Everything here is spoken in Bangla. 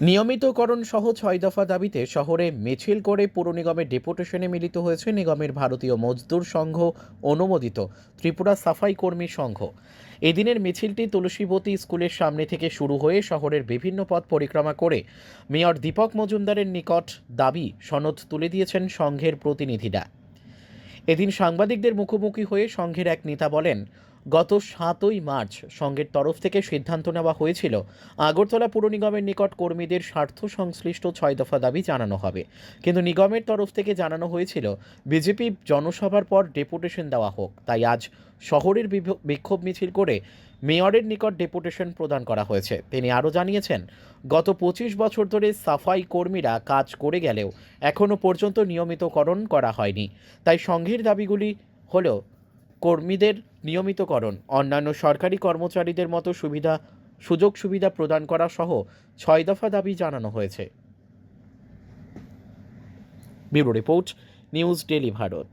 নিয়মিতকরণ সহ ৬ দফা দাবিতে শহরে মিছিল করে পুর নিগমের ডেপুটেশনে মিলিত হয়েছে নিগমের ভারতীয় মজদুর সংঘ অনুমোদিত ত্রিপুরা সাফাই কর্মী সংঘ। এদিনের মিছিলটি তুলসীবতী স্কুলের সামনে থেকে শুরু হয়ে শহরের বিভিন্ন পথ পরিক্রমা করে মেয়র দীপক মজুমদারের নিকট দাবি সনদ তুলে দিয়েছেন সংঘের প্রতিনিধিরা। এদিন সাংবাদিকদের মুখোমুখি হয়ে সংঘের এক নেতা বলেন, গত ৭ই মার্চ সংঘের তরফ থেকে সিদ্ধান্ত নেওয়া হয়েছিল আগরতলা পুর নিগমের নিকট কর্মীদের স্বার্থ সংশ্লিষ্ট ৬ দফা দাবি জানানো হবে, কিন্তু নিগমের তরফ থেকে জানানো হয়েছিল বিজেপি জনসভার পর ডেপুটেশন দেওয়া হোক। তাই আজ শহরের বিক্ষোভ মিছিল করে মেয়রের নিকট ডেপুটেশন প্রদান করা হয়েছে। তিনি আরও জানিয়েছেন, গত ২৫ বছর ধরে সাফাই কর্মীরা কাজ করে গেলেও এখনও পর্যন্ত নিয়মিতকরণ করা হয়নি। তাই সংঘের দাবিগুলি হল কর্মীদের নিয়মিতকরণ, অন্যান্য সরকারি কর্মচারীদের মতো সুযোগ সুবিধা প্রদান করা সহ ৬ দফা দাবি জানানো হয়েছে। Bureau report, news daily Bharat.